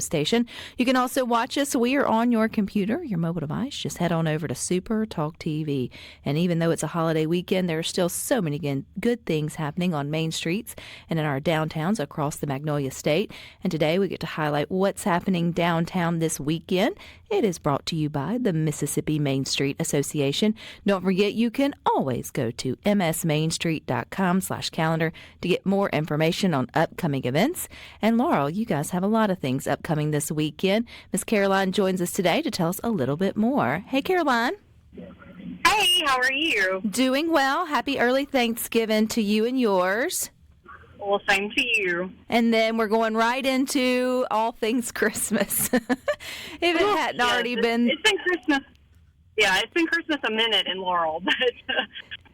station. You can also watch us. We are on your computer, your mobile device. Just head on over to SuperTalk TV. And even though it's a holiday weekend, there are still so many good things happening on main streets and in our downtowns across the Magnolia State. And today we get to highlight what's happening downtown this weekend. It is brought to you by the Mississippi Main Street Association. Don't forget, you can always go to msmainstreet.com/calendar to get more information on upcoming events. And Laurel, you guys have a lot of things upcoming this weekend. Miss Caroline joins us today to tell us a little bit more. Hey, Caroline. Hey, how are you? Doing well. Happy early Thanksgiving to you and yours. Well, same to you. And then we're going right into all things Christmas. If it hadn't already been... It's been Christmas. Yeah, it's been Christmas a minute in Laurel, but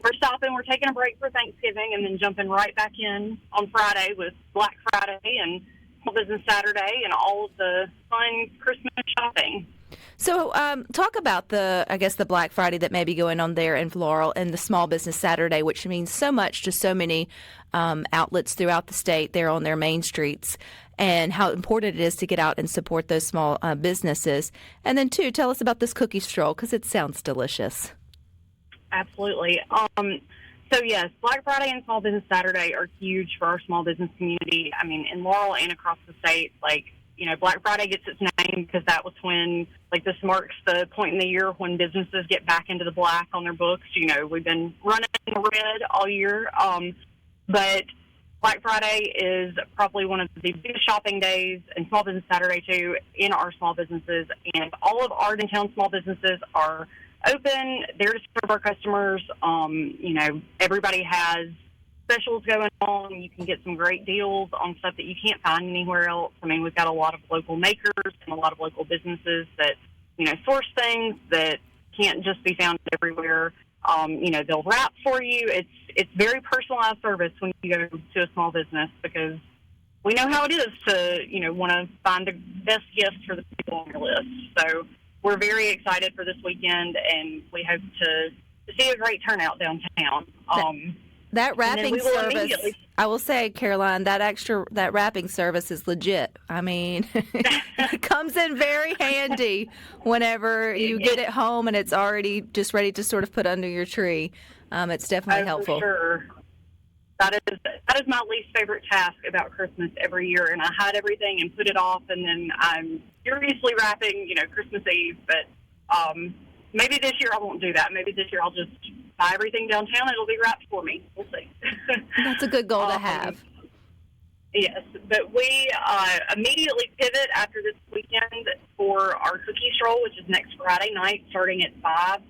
we're stopping. We're taking a break for Thanksgiving and then jumping right back in on Friday with Black Friday and Small Business Saturday and all of the fun Christmas shopping. So talk about the Black Friday that may be going on there in Laurel and the Small Business Saturday, which means so much to so many outlets throughout the state there on their main streets, and how important it is to get out and support those small businesses. And then, too, tell us about this cookie stroll because it sounds delicious. Absolutely. So, yes, Black Friday and Small Business Saturday are huge for our small business community. I mean, in Laurel and across the state, Black Friday gets its name because that was when, this marks the point in the year when businesses get back into the black on their books. We've been running in the red all year. But Black Friday is probably one of the biggest shopping days, and Small Business Saturday, too, in our small businesses. And all of our downtown small businesses are open. They're to serve our customers. Everybody has specials going on. You can get some great deals on stuff that you can't find anywhere else. I mean, we've got a lot of local makers and a lot of local businesses that, source things that can't just be found everywhere. They'll wrap for you. It's very personalized service when you go to a small business because we know how it is to, want to find the best gifts for the people on your list. So we're very excited for this weekend, and we hope to see a great turnout downtown. That wrapping service, I will say, Caroline, that wrapping service is legit. I mean, it comes in very handy whenever you get it home and it's already just ready to sort of put under your tree. It's definitely helpful. For sure. That is my least favorite task about Christmas every year, and I hide everything and put it off, and then I'm furiously wrapping, Christmas Eve. But maybe this year I won't do that. Maybe this year I'll just buy everything downtown. It'll be wrapped for me. We'll see. That's a good goal to have. Yes, but we immediately pivot after this weekend for our cookie stroll, which is next Friday night starting at 5.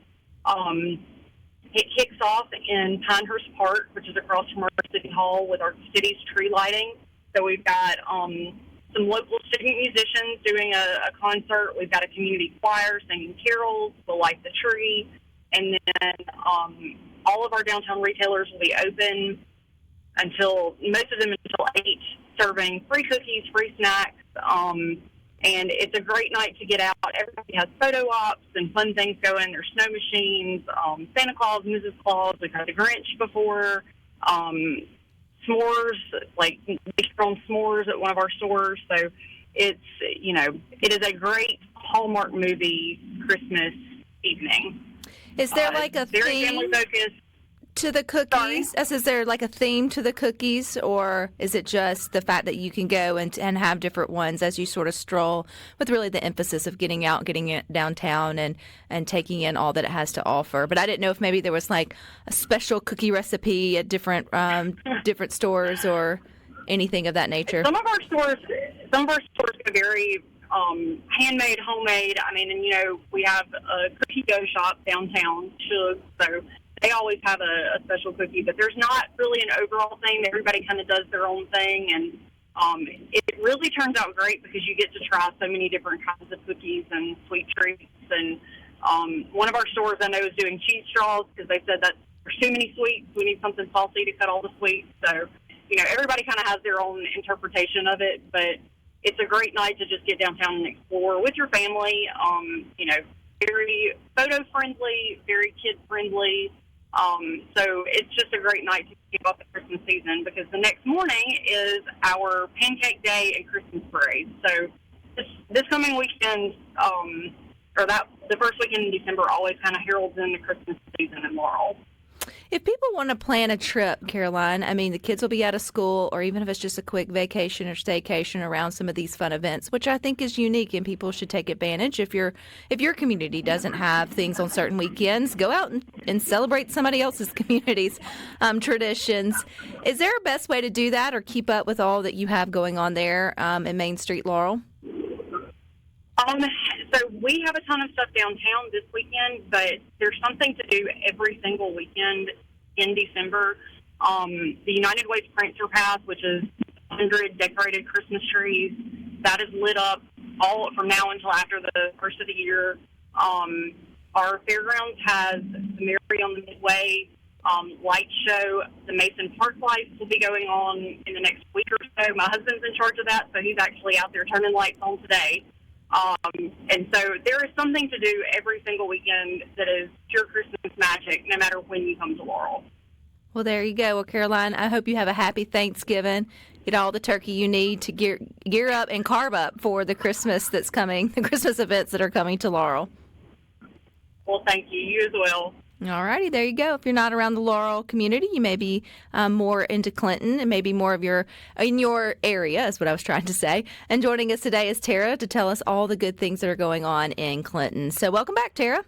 It kicks off in Pinehurst Park, which is across from our City Hall with our city's tree lighting. So we've got some local student musicians doing a concert. We've got a community choir singing carols. We'll light the tree. And then all of our downtown retailers will be open most of them until 8, serving free cookies, free snacks. And it's a great night to get out. Everybody has photo ops and fun things going. There's snow machines, Santa Claus, Mrs. Claus. We've had the Grinch before. S'mores, make-your-own s'mores at one of our stores. So it is a great Hallmark movie Christmas evening. Is there a very theme family-focused to the cookies? Is there a theme to the cookies, or is it just the fact that you can go and have different ones as you sort of stroll, with really the emphasis of getting out, getting it downtown, and taking in all that it has to offer? But I didn't know if maybe there was a special cookie recipe at different stores or anything of that nature. Some of our stores are very handmade, homemade. I mean, and we have a cookie dough shop downtown, Shug, so they always have a special cookie, but there's not really an overall thing. Everybody kind of does their own thing, and it really turns out great because you get to try so many different kinds of cookies and sweet treats. And one of our stores I know is doing cheese straws because they said that there's too many sweets. We need something salty to cut all the sweets. So, everybody kind of has their own interpretation of it, but it's a great night to just get downtown and explore with your family. Very photo-friendly, very kid-friendly. So it's just a great night to kick off the Christmas season because the next morning is our Pancake Day and Christmas parade. So just this coming weekend, the first weekend in December always kind of heralds in the Christmas season in Laurel. If people want to plan a trip, Caroline, I mean, the kids will be out of school, or even if it's just a quick vacation or staycation around some of these fun events, which I think is unique, and people should take advantage. If your community doesn't have things on certain weekends, go out and celebrate somebody else's community's traditions. Is there a best way to do that, or keep up with all that you have going on there in Main Street, Laurel? So we have a ton of stuff downtown this weekend, but there's something to do every single weekend in December. The United Way Prancer Path, which is 100 decorated Christmas trees, that is lit up all from now until after the first of the year. Our fairgrounds has the Mary on the Midway light show. The Mason Park lights will be going on in the next week or so. My husband's in charge of that, so he's actually out there turning lights on today. And so there is something to do every single weekend that is pure Christmas magic, no matter when you come to Laurel. Well, there you go. Well, Caroline, I hope you have a happy Thanksgiving. Get all the turkey you need to gear up and carve up for the Christmas that's coming, the Christmas events that are coming to Laurel. Well, thank you. You as well. All righty, there you go. If you're not around the Laurel community, you may be more into Clinton and maybe more of in your area is what I was trying to say. And joining us today is Tara to tell us all the good things that are going on in Clinton. So welcome back, Tara.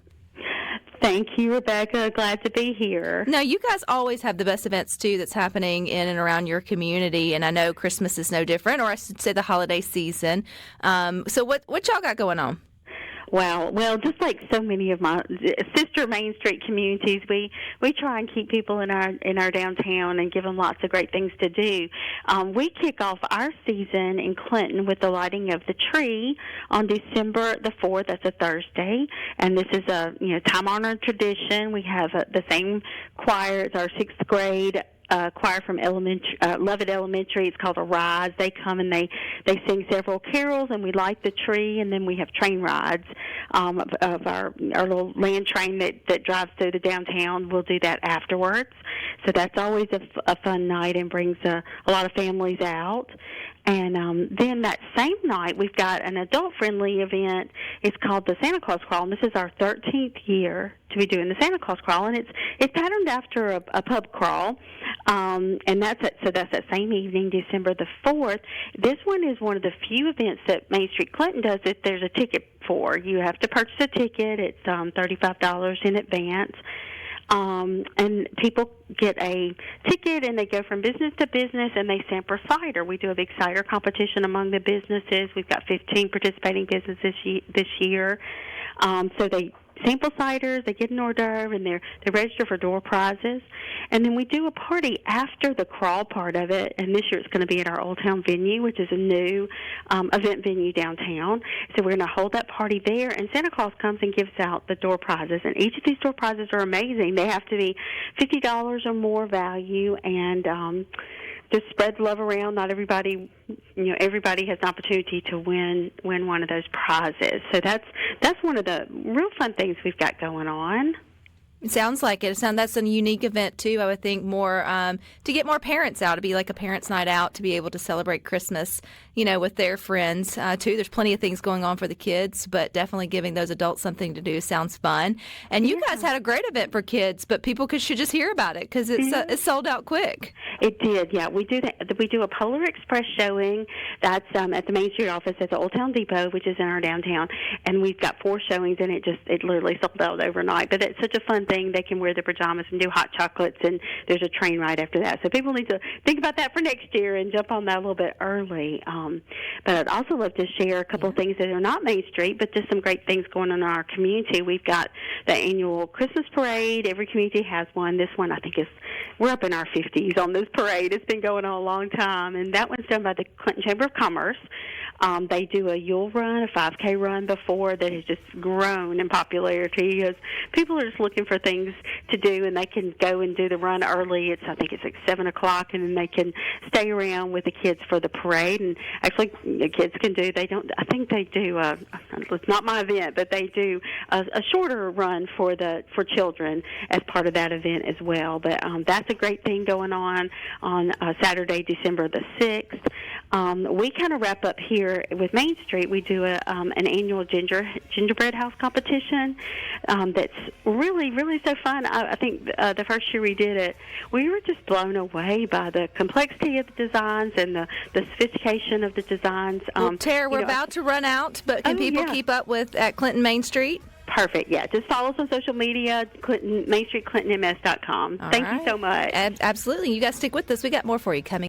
Thank you, Rebecca. Glad to be here. Now, you guys always have the best events, too, that's happening in and around your community, and I know Christmas is no different, or I should say the holiday season. So what y'all got going on? Wow. Well, just like so many of my sister Main Street communities, we try and keep people in our downtown and give them lots of great things to do. We kick off our season in Clinton with the lighting of the tree on December the 4th. That's a Thursday, and this is a time-honored tradition. We have the same choir as our sixth grade choir from Lovett Elementary. It's called a Rise. They come and they sing several carols, and we light the tree, and then we have train rides of our little land train that drives through the downtown. We'll do that afterwards. So that's always a fun night and brings a lot of families out. And then that same night, we've got an adult-friendly event. It's called the Santa Claus Crawl, and this is our 13th year to be doing the Santa Claus Crawl, and it's patterned after a pub crawl, and that's that same evening, December the 4th. This one is one of the few events that Main Street Clinton does that there's a ticket for. You have to purchase a ticket. It's $35 in advance. And people get a ticket, and they go from business to business, and they sample cider. We do a big cider competition among the businesses. We've got 15 participating businesses this year. So they sample ciders, they get an hors d'oeuvre, and they register for door prizes. And then we do a party after the crawl part of it, and this year it's going to be at our Old Town venue, which is a new event venue downtown. So we're going to hold that party there, and Santa Claus comes and gives out the door prizes. And each of these door prizes are amazing. They have to be $50 or more value, and just spread the love around. Not everybody, everybody has an opportunity to win one of those prizes. So that's one of the real fun things we've got going on. It sounds like it. That's a unique event, too, I would think, more to get more parents out, to be like a parents' night out, to be able to celebrate Christmas, with their friends, too. There's plenty of things going on for the kids, but definitely giving those adults something to do sounds fun. And you guys had a great event for kids, but people should just hear about it because it's sold out quick. It did, yeah. We do that. We do a Polar Express showing. That's at the Main Street office at the Old Town Depot, which is in our downtown, and we've got 4 showings, and it literally sold out overnight. But it's such a fun thing. They can wear their pajamas and do hot chocolates, and there's a train ride after that. So people need to think about that for next year and jump on that a little bit early. But I'd also love to share a couple of things that are not Main Street, but just some great things going on in our community. We've got the annual Christmas parade. Every community has one. This one, I think, we're up in our 50s on this parade. It's been going on a long time, and that one's done by the Clinton Chamber of Commerce. They do a Yule run, a 5K run before that has just grown in popularity because people are just looking for things to do, and they can go and do the run early. I think it's like 7 o'clock, and then they can stay around with the kids for the parade. And actually, the kids can do. I think they do. It's not my event, but they do a shorter run for children as part of that event as well. But that's a great thing going on Saturday, December the 6th. We kind of wrap up here with Main Street. We do an annual gingerbread house competition that's really, really so fun. I think the first year we did it, we were just blown away by the complexity of the designs and the sophistication of the designs. Well, Tara, we're about to run out, but can people keep up with at Clinton Main Street? Perfect. Yeah, just follow us on social media, Main Street, ClintonMS.com. Thank you so much. Absolutely. You guys stick with us. We got more for you coming.